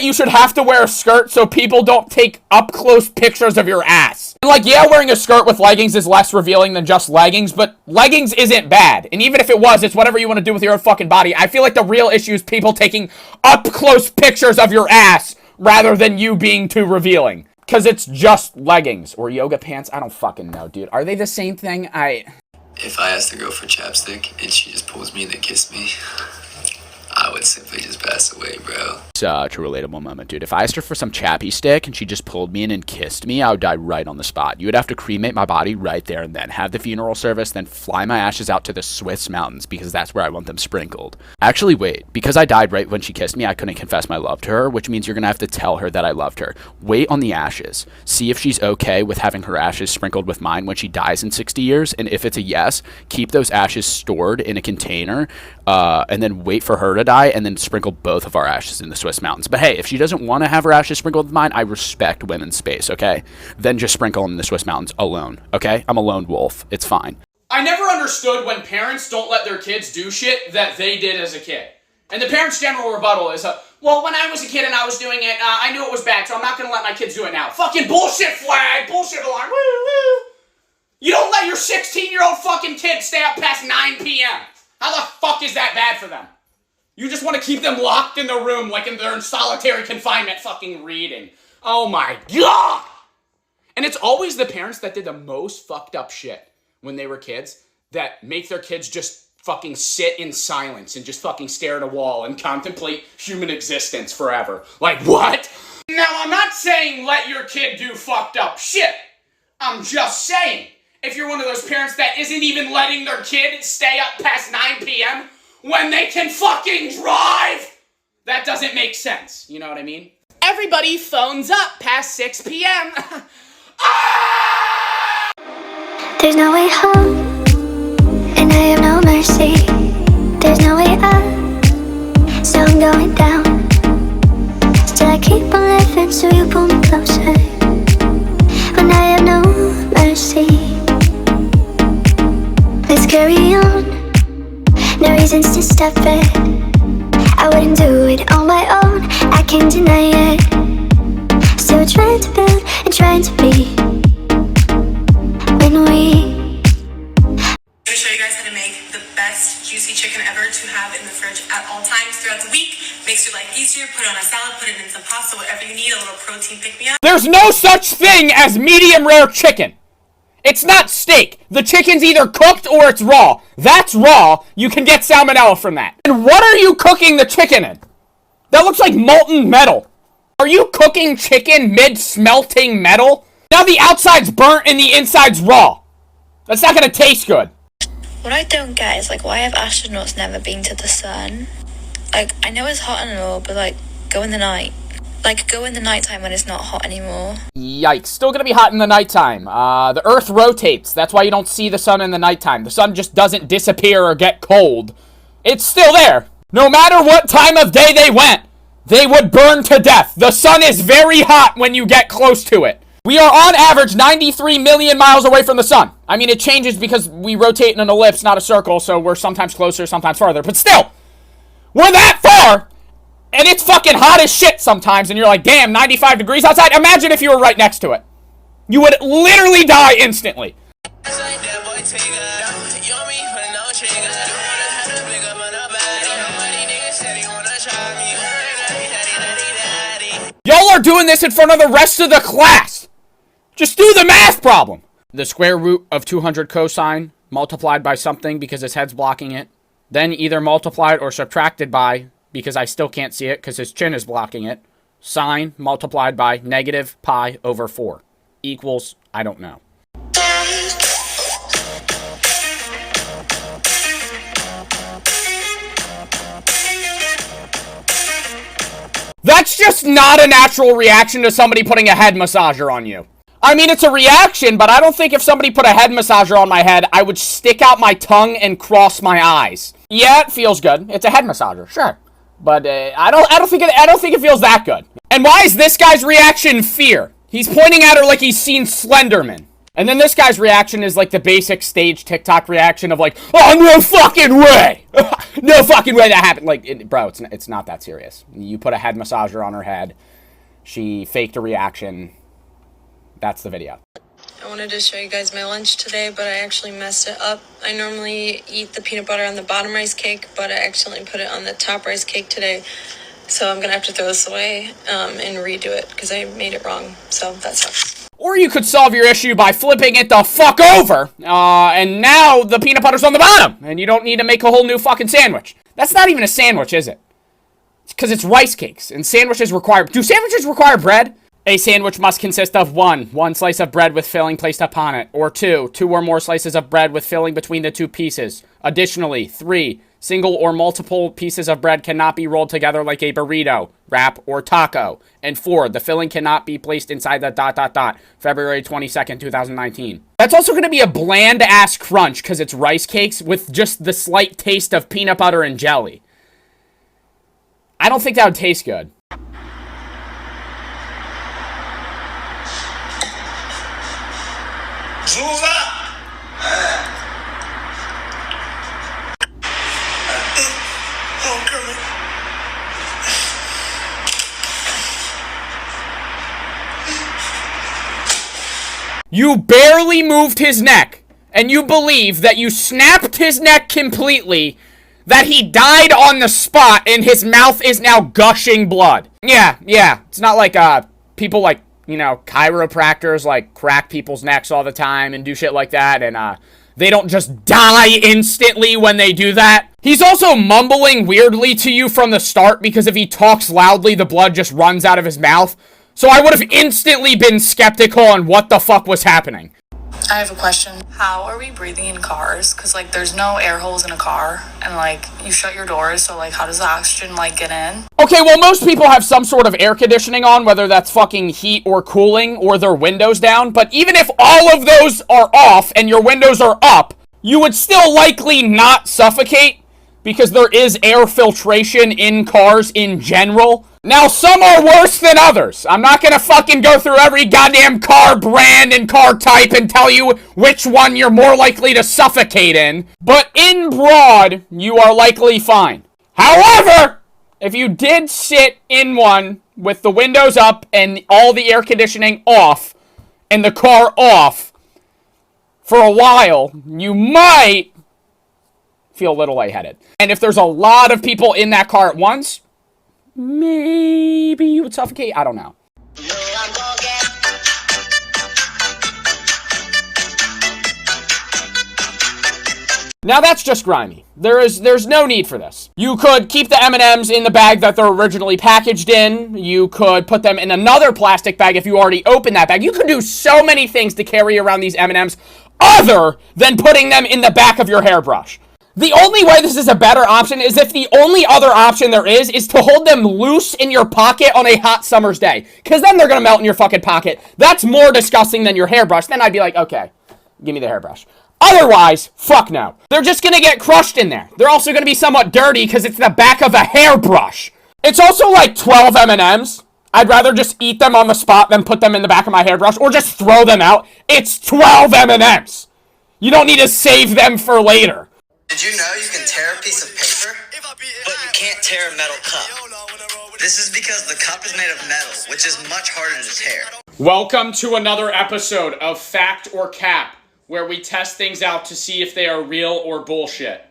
you should have to wear a skirt so people don't take up-close pictures of your ass. And like, yeah, wearing a skirt with leggings is less revealing than just leggings, but leggings isn't bad. And even if it was, it's whatever you want to do with your own fucking body. I feel like the real issue is people taking up-close pictures of your ass rather than you being too revealing. Because it's just leggings or yoga pants. I don't fucking know, dude. Are they the same thing? If I ask the girl for chapstick and she just pulls me and then kiss me, I would simply just pass away, bro. Such a relatable moment, dude. If I asked her for some chappy stick and she just pulled me in and kissed me, I would die right on the spot. You would have to cremate my body right there and then, have the funeral service, then fly my ashes out to the Swiss mountains because that's where I want them sprinkled. Actually, wait. Because I died right when she kissed me, I couldn't confess my love to her, which means you're gonna have to tell her that I loved her. Wait on the ashes. See if she's okay with having her ashes sprinkled with mine when she dies in 60 years, and if it's a yes, keep those ashes stored in a container, and then wait for her to die, and then sprinkle both of our ashes in the Swiss mountains. But hey, if she doesn't want to have her ashes sprinkled with mine, I respect women's space, okay? Then just sprinkle them in the Swiss mountains alone, okay? I'm a lone wolf. It's fine. I never understood when parents don't let their kids do shit that they did as a kid. And the parents' general rebuttal is, well, when I was a kid and I was doing it, I knew it was bad, so I'm not going to let my kids do it now. Fucking bullshit flag, bullshit alarm, woo, woo. You don't let your 16-year-old fucking kid stay up past 9 p.m. How the fuck is that bad for them? You just want to keep them locked in the room like they're in solitary confinement fucking reading. Oh my god! And it's always the parents that did the most fucked up shit when they were kids that make their kids just fucking sit in silence and just fucking stare at a wall and contemplate human existence forever. Like, what? Now, I'm not saying let your kid do fucked up shit. I'm just saying, if you're one of those parents that isn't even letting their kid stay up past 9 p.m., when they can fucking drive! That doesn't make sense, you know what I mean? Everybody phones up past 6 p.m. Ah! There's no way home, and I have no mercy. There's no way up, so I'm going down. Still I keep on living, so you pull me closer. When I have no mercy, let's carry on. No reasons to stop it. I wouldn't do it on my own, I can't deny it. Still trying to build and trying to be. When we I'm gonna show you guys how to make the best juicy chicken ever to have in the fridge at all times throughout the week. Makes your life easier, put it on a salad, put it in some pasta, whatever you need, a little protein pick-me-up. There's no such thing as medium rare chicken. It's not steak. The chicken's either cooked or it's raw. That's raw. You can get salmonella from that. And what are you cooking the chicken in? That looks like molten metal. Are you cooking chicken mid-smelting metal? Now the outside's burnt and the inside's raw. That's not gonna taste good. What I don't get is, like, why have astronauts never been to the sun? Like, I know it's hot and all, but, like, go in the night. Like, go in the nighttime when it's not hot anymore. Yikes. Still gonna be hot in the nighttime. The Earth rotates. That's why you don't see the sun in the nighttime. The sun just doesn't disappear or get cold. It's still there. No matter what time of day they went, they would burn to death. The sun is very hot when you get close to it. We are on average 93 million miles away from the sun. I mean, it changes because we rotate in an ellipse, not a circle, so we're sometimes closer, sometimes farther. But still, we're that far! And it's fucking hot as shit sometimes, and you're like, damn, 95 degrees outside? Imagine if you were right next to it. You would literally die instantly. Y'all are doing this in front of the rest of the class. Just do the math problem. The square root of 200 cosine multiplied by something because his head's blocking it. Then either multiplied or subtracted by, because I still can't see it because his chin is blocking it, sine multiplied by negative pi over 4 equals, I don't know. That's just not a natural reaction to somebody putting a head massager on you. I mean, it's a reaction, but I don't think if somebody put a head massager on my head, I would stick out my tongue and cross my eyes. Yeah, it feels good. It's a head massager, sure. But I don't think it feels that good. And why is this guy's reaction fear? He's pointing at her like he's seen Slenderman. And then this guy's reaction is like the basic stage TikTok reaction of like, oh, no fucking way. No fucking way that happened. Like, bro, it's not that serious. You put a head massager on her head. She faked a reaction. That's the video. I wanted to show you guys my lunch today, but I actually messed it up. I normally eat the peanut butter on the bottom rice cake, but I accidentally put it on the top rice cake today. So I'm gonna have to throw this away and redo it because I made it wrong. So that sucks. Or you could solve your issue by flipping it the fuck over, and now the peanut butter's on the bottom, and you don't need to make a whole new fucking sandwich. That's not even a sandwich, is it? It's because it's rice cakes, and sandwiches require... Do sandwiches require bread? A sandwich must consist of one slice of bread with filling placed upon it, or two or more slices of bread with filling between the two pieces. Additionally, 3, single or multiple pieces of bread cannot be rolled together like a burrito, wrap, or taco. And 4, the filling cannot be placed inside the ... February 22nd, 2019. That's also going to be a bland-ass crunch because it's rice cakes with just the slight taste of peanut butter and jelly. I don't think that would taste good. You barely moved his neck, and you believe that you snapped his neck completely, that he died on the spot, and his mouth is now gushing blood. Yeah, it's not like, people like, you know, chiropractors, like, crack people's necks all the time and do shit like that, and, they don't just die instantly when they do that. He's also mumbling weirdly to you from the start, because if he talks loudly, the blood just runs out of his mouth. So I would have instantly been skeptical on what the fuck was happening. I have a question. How are we breathing in cars? Because, like, there's no air holes in a car. And, like, you shut your doors, so, like, how does the oxygen, like, get in? Okay, well, most people have some sort of air conditioning on, whether that's fucking heat or cooling, or their windows down. But even if all of those are off and your windows are up, you would still likely not suffocate, because there is air filtration in cars in general. Now, some are worse than others. I'm not gonna fucking go through every goddamn car brand and car type and tell you which one you're more likely to suffocate in. But in broad, you are likely fine. However, if you did sit in one with the windows up and all the air conditioning off and the car off for a while, you might feel a little lightheaded. And if there's a lot of people in that car at once, maybe you would suffocate. I don't know. Now that's just grimy. There's no need for this. You could keep the M&Ms in the bag that they're originally packaged in. You could put them in another plastic bag if you already opened that bag. You could do so many things to carry around these M&Ms other than putting them in the back of your hairbrush. The only way this is a better option is if the only other option there is to hold them loose in your pocket on a hot summer's day. Because then they're going to melt in your fucking pocket. That's more disgusting than your hairbrush. Then I'd be like, okay, give me the hairbrush. Otherwise, fuck no. They're just going to get crushed in there. They're also going to be somewhat dirty because it's the back of a hairbrush. It's also like 12 M&Ms. I'd rather just eat them on the spot than put them in the back of my hairbrush or just throw them out. It's 12 M&Ms. You don't need to save them for later. Did you know you can tear a piece of paper, but you can't tear a metal cup? This is because the cup is made of metal, which is much harder to tear. Welcome to another episode of Fact or Cap, where we test things out to see if they are real or bullshit.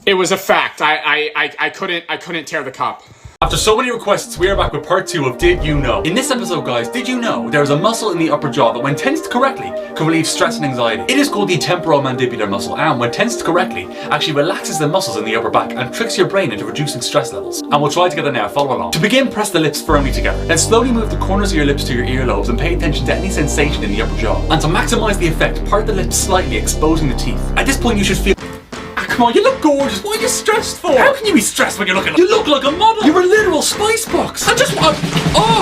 It was a fact. I couldn't tear the cup. After so many requests, we are back with part 2 of Did You Know? In this episode, guys, did you know there is a muscle in the upper jaw that when tensed correctly can relieve stress and anxiety? It is called the temporomandibular muscle, and when tensed correctly actually relaxes the muscles in the upper back and tricks your brain into reducing stress levels. And we'll try together now, follow along. To begin, press the lips firmly together. Then slowly move the corners of your lips to your earlobes and pay attention to any sensation in the upper jaw. And to maximize the effect, part the lips slightly, exposing the teeth. At this point you should feel... Come on, you look gorgeous. What are you stressed for? How can you be stressed when you're looking? You look like a model. You're a literal spice box. I just want... Oh!